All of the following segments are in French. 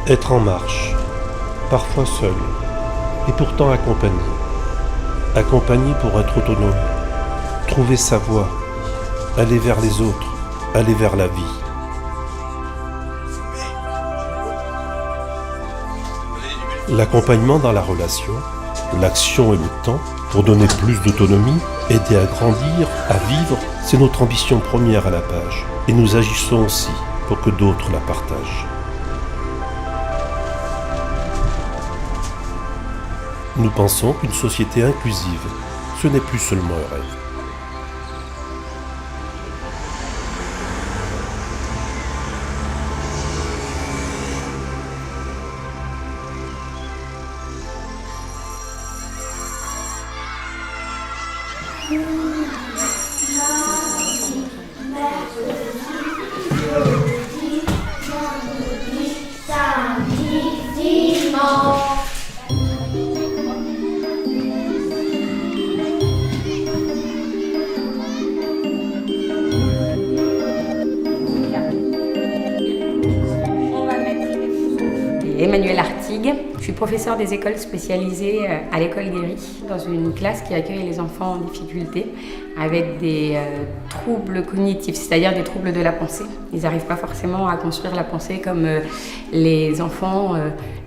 Être en marche, parfois seul, et pourtant accompagné. Accompagné pour être autonome, trouver sa voie, aller vers les autres, aller vers la vie. L'accompagnement dans la relation, l'action et le temps, pour donner plus d'autonomie, aider à grandir, à vivre, c'est notre ambition première à la page. Et nous agissons aussi pour que d'autres la partagent. Nous pensons qu'une société inclusive, ce n'est plus seulement un rêve. Emmanuelle Artigue, je suis professeure des écoles spécialisées à l'école Guéry, dans une classe qui accueille les enfants en difficulté avec des troubles cognitifs, c'est-à-dire des troubles de la pensée. Ils n'arrivent pas forcément à construire la pensée comme les enfants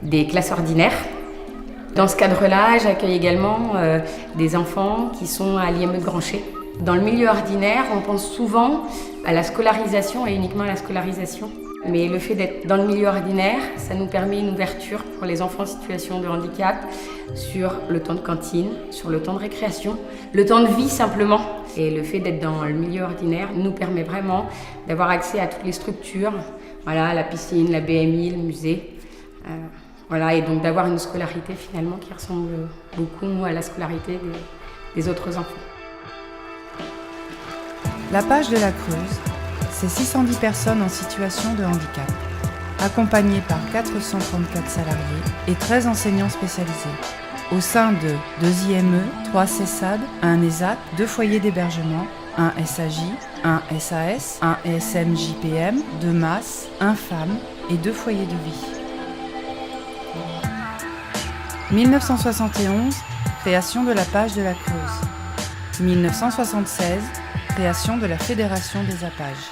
des classes ordinaires. Dans ce cadre-là, j'accueille également des enfants qui sont à l'IME de Grancher. Dans le milieu ordinaire, on pense souvent à la scolarisation et uniquement à la scolarisation. Mais le fait d'être dans le milieu ordinaire, ça nous permet une ouverture pour les enfants en situation de handicap sur le temps de cantine, sur le temps de récréation, le temps de vie simplement. Et le fait d'être dans le milieu ordinaire nous permet vraiment d'avoir accès à toutes les structures, voilà, la piscine, la BMI, le musée. Voilà, et donc d'avoir une scolarité finalement qui ressemble beaucoup à la scolarité des autres enfants. La page de la Creuse, c'est 610 personnes en situation de handicap, accompagnées par 434 salariés et 13 enseignants spécialisés, au sein de 2 IME, 3 CESAD, 1 ESAT, 2 foyers d'hébergement, 1 SAJ, 1 SAS, 1 ESM-JPM, 2 MAS, 1 femme et 2 foyers de vie. 1971, création de la page de la Creuse. 1976, création de la Fédération des APAGES.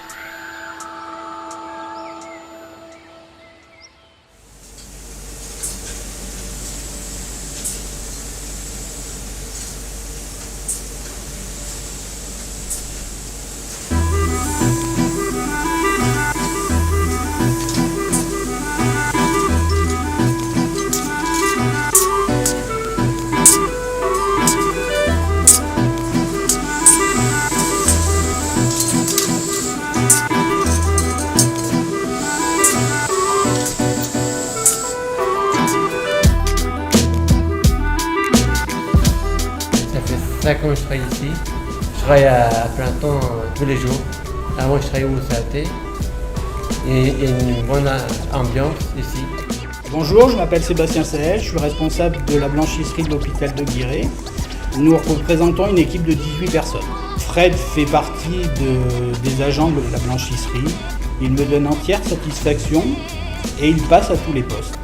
Quand je travaille ici, je travaille à plein temps tous les jours. Avant je travaillais au CAT et il y a une bonne ambiance ici. Bonjour, je m'appelle Sébastien Sahel, je suis responsable de la blanchisserie de l'hôpital de Guéret. Nous représentons une équipe de 18 personnes. Fred fait partie des agents de la blanchisserie. Il me donne entière satisfaction et il passe à tous les postes.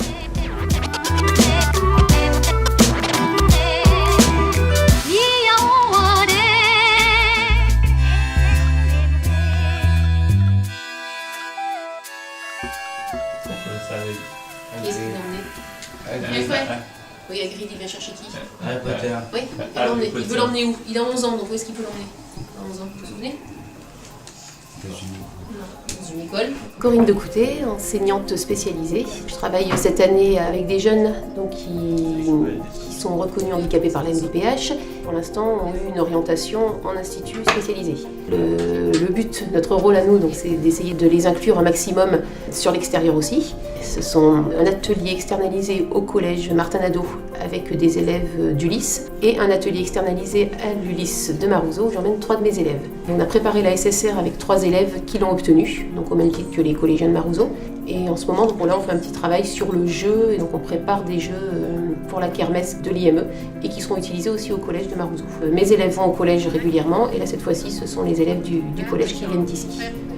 Qu'est-ce qu'il en est? Oui, Hagrid, il vient chercher qui? Harry Potter. Oui, il veut l'emmener où? Il a 11 ans, donc où est-ce qu'il peut l'emmener? Il a 11 ans, vous vous souvenez? Dans une école. Corinne Decoutet, enseignante spécialisée. Je travaille cette année avec des jeunes donc, qui sont reconnus handicapés par la MDPH. Pour l'instant, ont eu une orientation en institut spécialisé. Le but, notre rôle à nous, donc, c'est d'essayer de les inclure un maximum sur l'extérieur aussi. Ce sont un atelier externalisé au collège Martin Nadeau avec des élèves d'Ulysse et un atelier externalisé à l'Ulysse de Marouzeau où j'emmène 3 de mes élèves. On a préparé la SSR avec 3 élèves qui l'ont obtenue, donc au même titre que les collégiens de Marouzeau. Et en ce moment, donc, là, on fait un petit travail sur le jeu, et donc on prépare des jeux pour la kermesse de l'IME et qui seront utilisés aussi au collège de Marouzeau. Mes élèves vont au collège régulièrement et là, cette fois-ci, ce sont les élèves du collège qui viennent ici.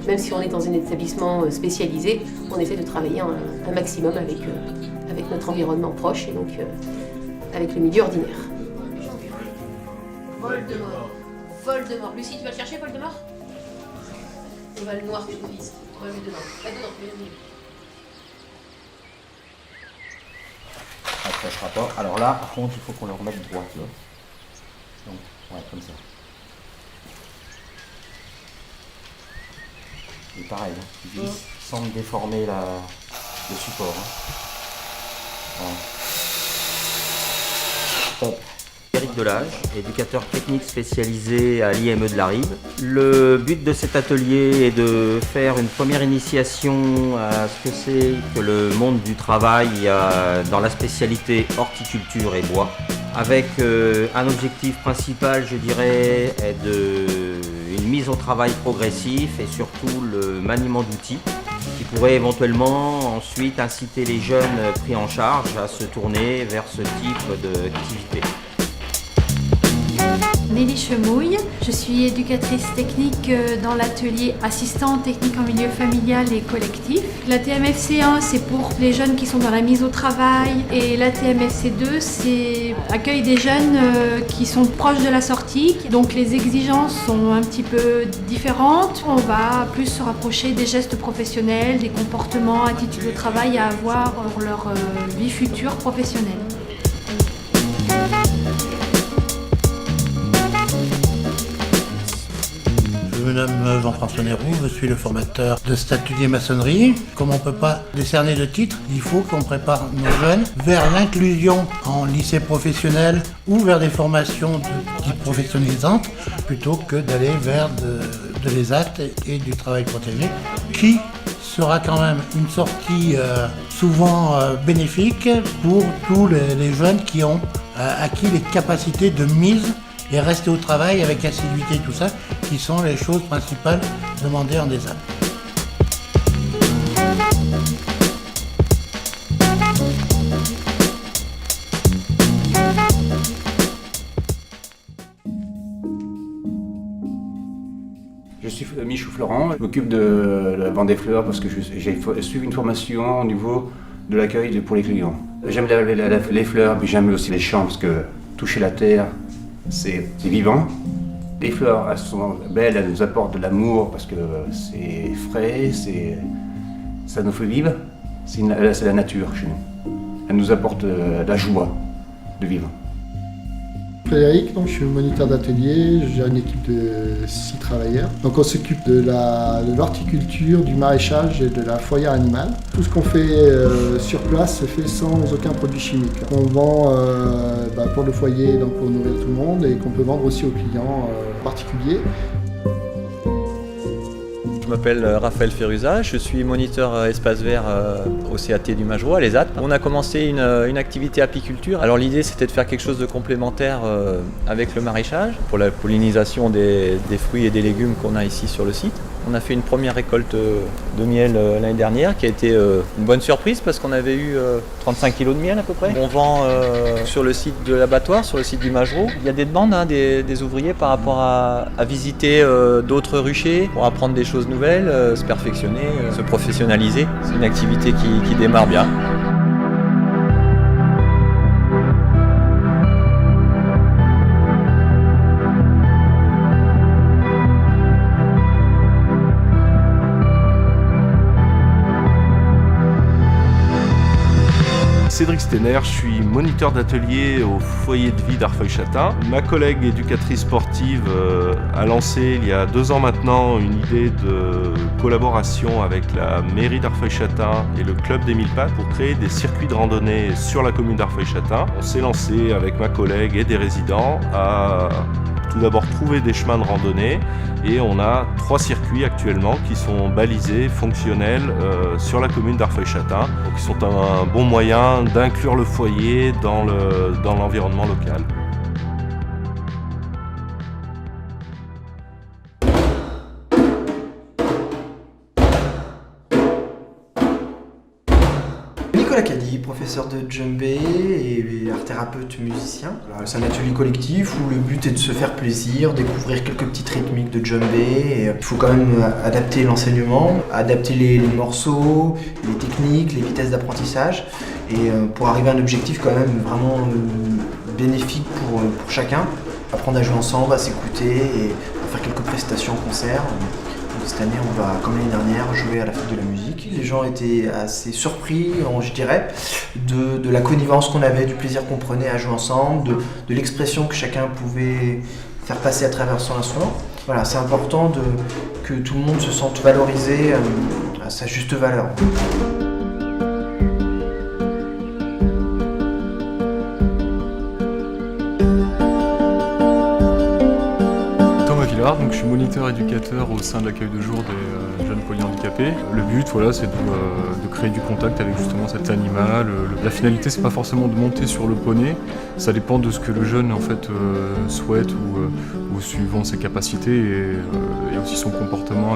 même si on est dans un établissement spécialisé, on essaie de travailler un maximum avec notre environnement proche et donc avec le milieu ordinaire. Voldemort. Voldemort. Lucie, tu vas le chercher, Voldemort? On va le noir que je vise. On va le mettre dedans. Là-dedans, mets-le. Ça ne passera pas. Alors là, par contre, il faut qu'on le remette droit, tu vois. Donc, ouais, comme ça. Et pareil, hein, tu vises sans déformer le support. Hein. Voilà. Top. Éric Delage, éducateur technique spécialisé à l'IME de la Rive. Le but de cet atelier est de faire une première initiation à ce que c'est que le monde du travail dans la spécialité horticulture et bois, avec un objectif principal, je dirais, est une mise au travail progressif et surtout le maniement d'outils qui pourrait éventuellement ensuite inciter les jeunes pris en charge à se tourner vers ce type d'activité. Nelly Chemouille, je suis éducatrice technique dans l'atelier assistant technique en milieu familial et collectif. La TMFC1 c'est pour les jeunes qui sont dans la mise au travail et la TMFC2 c'est accueil des jeunes qui sont proches de la sortie. Donc les exigences sont un petit peu différentes. On va plus se rapprocher des gestes professionnels, des comportements, attitudes au travail à avoir pour leur vie future professionnelle. Je me nomme Jean-François Néroux, je suis le formateur de cet atelier maçonnerie. Comme on ne peut pas décerner de titre, il faut qu'on prépare nos jeunes vers l'inclusion en lycée professionnel ou vers des formations dites professionnalisantes plutôt que d'aller vers de l'ESAT et du travail protégé qui sera quand même une sortie souvent bénéfique pour tous les jeunes qui ont acquis les capacités de mise et rester au travail avec assiduité et tout ça, qui sont les choses principales demandées en ESAT. Je suis Michou Florent, je m'occupe de la vente des fleurs parce que j'ai suivi une formation au niveau de l'accueil pour les clients. J'aime les fleurs, mais j'aime aussi les champs parce que toucher la terre, c'est vivant. Les fleurs, elles sont belles, elles nous apportent de l'amour parce que c'est frais, ça nous fait vivre. C'est la nature chez nous. Elle nous apporte la joie de vivre. Frédéric, donc, je suis moniteur d'atelier, je gère une équipe de 6 travailleurs. Donc on s'occupe de l'horticulture, du maraîchage et de la fourrière animale. Tout ce qu'on fait sur place se fait sans aucun produit chimique. On vend pour le foyer, donc pour nourrir tout le monde, et qu'on peut vendre aussi aux clients particuliers. Je m'appelle Raphaël Ferruza, je suis moniteur espace vert au CAT du Magereau à l'ESAT. On a commencé une activité apiculture. Alors l'idée c'était de faire quelque chose de complémentaire avec le maraîchage pour la pollinisation des fruits et des légumes qu'on a ici sur le site. On a fait une première récolte de miel l'année dernière qui a été une bonne surprise parce qu'on avait eu 35 kg de miel à peu près. On vend sur le site de l'abattoir, sur le site du Magereau. Il y a des demandes des ouvriers par rapport à visiter d'autres ruchers pour apprendre des choses nouvelles, se perfectionner, se professionnaliser. C'est une activité qui démarre bien. Cédric Stenner, je suis moniteur d'atelier au foyer de vie d'Arfeuil-Châtain. Ma collègue éducatrice sportive a lancé il y a 2 ans maintenant une idée de collaboration avec la mairie d'Arfeuil-Châtain et le club des 1000 pattes pour créer des circuits de randonnée sur la commune d'Arfeuil-Châtain. On s'est lancé avec ma collègue et des résidents à tout d'abord trouver des chemins de randonnée et on a 3 circuits actuellement qui sont balisés, fonctionnels sur la commune d'Arfeuil-Châtain. Donc ils sont un bon moyen d'inclure le foyer dans l'environnement local. Nicolas Lacadi, professeur de djembé et art thérapeute musicien. C'est un atelier collectif où le but est de se faire plaisir, découvrir quelques petites rythmiques de djembé. Il faut quand même adapter l'enseignement, adapter les morceaux, les techniques, les vitesses d'apprentissage, et pour arriver à un objectif quand même vraiment bénéfique pour chacun. Apprendre à jouer ensemble, à s'écouter et à faire quelques prestations en concert. Cette année, on va, comme l'année dernière, jouer à la fête de la musique. Les gens étaient assez surpris, je dirais, de la connivence qu'on avait, du plaisir qu'on prenait à jouer ensemble, de l'expression que chacun pouvait faire passer à travers son instrument. Voilà, c'est important que tout le monde se sente valorisé à sa juste valeur. Donc, je suis moniteur éducateur au sein de l'accueil de jour des jeunes polyhandicapés. Le but, c'est de créer du contact avec justement cet animal. La finalité, c'est pas forcément de monter sur le poney. Ça dépend de ce que le jeune souhaite ou suivant ses capacités et aussi son comportement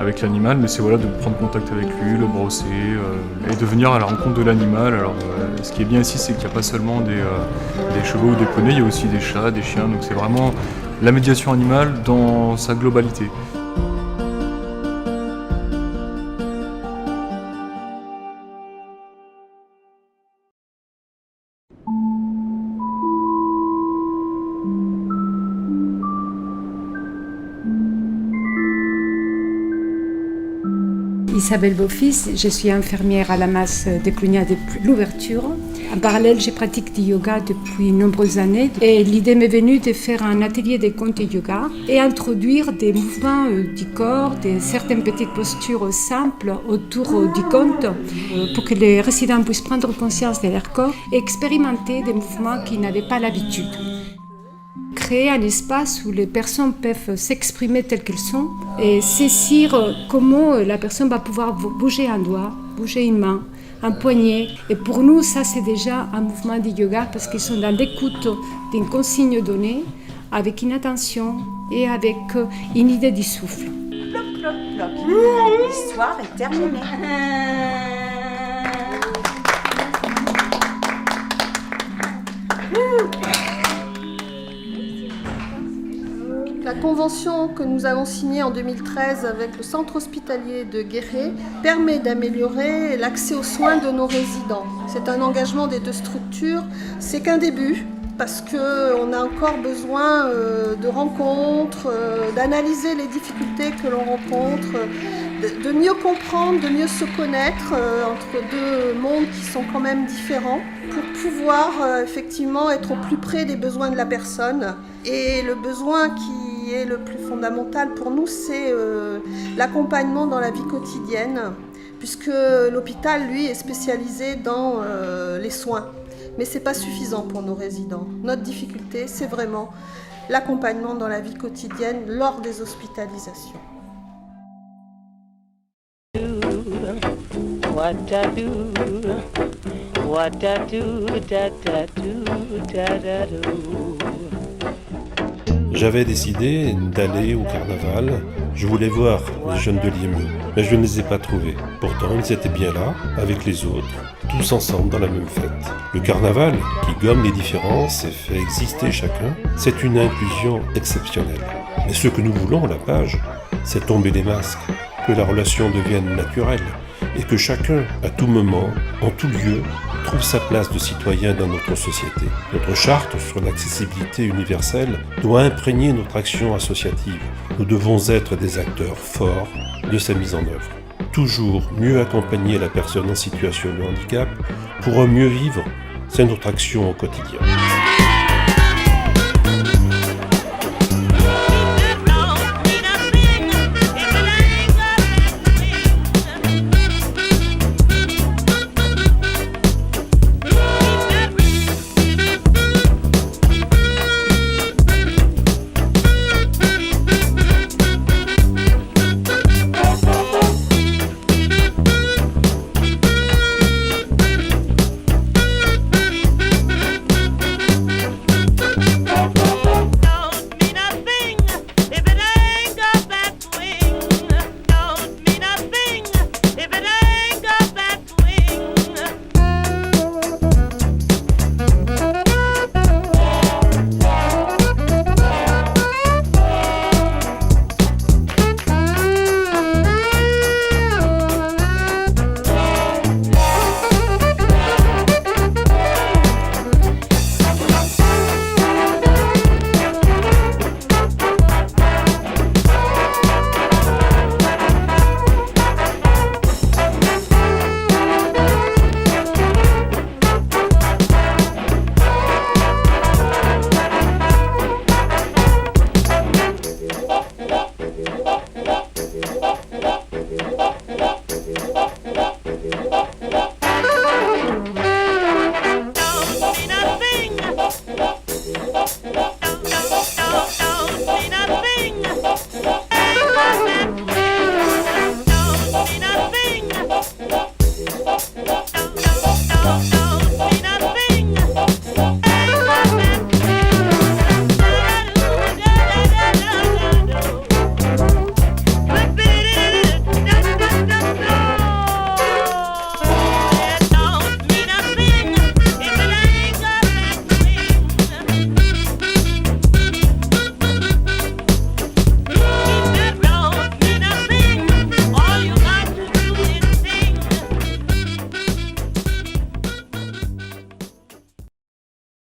avec l'animal. Mais c'est de prendre contact avec lui, le brosser et de venir à la rencontre de l'animal. Alors, ce qui est bien ici, c'est qu'il n'y a pas seulement des chevaux ou des poneys, il y a aussi des chats, des chiens. Donc c'est vraiment la médiation animale dans sa globalité. Isabelle Beaufils, je suis infirmière à la masse de Clunia depuis l'ouverture. En parallèle, je pratique du yoga depuis de nombreuses années et l'idée m'est venue de faire un atelier de conte yoga et introduire des mouvements du corps, certaines petites postures simples autour du conte pour que les résidents puissent prendre conscience de leur corps et expérimenter des mouvements qu'ils n'avaient pas l'habitude. Créer un espace où les personnes peuvent s'exprimer telles qu'elles sont et saisir comment la personne va pouvoir bouger un doigt, bouger une main, un poignet. Et pour nous, ça c'est déjà un mouvement de yoga parce qu'ils sont dans l'écoute d'une consigne donnée, avec une attention et avec une idée du souffle. Plop, plop, plop. L'histoire est terminée. La convention que nous avons signée en 2013 avec le centre hospitalier de Guéret permet d'améliorer l'accès aux soins de nos résidents. C'est un engagement des deux structures, c'est qu'un début parce qu'on a encore besoin de rencontres, d'analyser les difficultés que l'on rencontre, de mieux comprendre, de mieux se connaître entre deux mondes qui sont quand même différents pour pouvoir effectivement être au plus près des besoins de la personne. Et le besoin qui est le plus fondamental pour nous, c'est l'accompagnement dans la vie quotidienne, puisque l'hôpital, lui, est spécialisé dans les soins. Mais ce n'est pas suffisant pour nos résidents. Notre difficulté, c'est vraiment l'accompagnement dans la vie quotidienne lors des hospitalisations. J'avais décidé d'aller au carnaval. Je voulais voir les jeunes de l'IME, mais je ne les ai pas trouvés. Pourtant, ils étaient bien là, avec les autres, tous ensemble dans la même fête. Le carnaval, qui gomme les différences et fait exister chacun, c'est une inclusion exceptionnelle. Mais ce que nous voulons à la page, c'est tomber les masques, que la relation devienne naturelle et que chacun, à tout moment, en tout lieu, trouve sa place de citoyen dans notre société. Notre charte sur l'accessibilité universelle doit imprégner notre action associative. Nous devons être des acteurs forts de sa mise en œuvre. Toujours mieux accompagner la personne en situation de handicap pour un mieux vivre, c'est notre action au quotidien.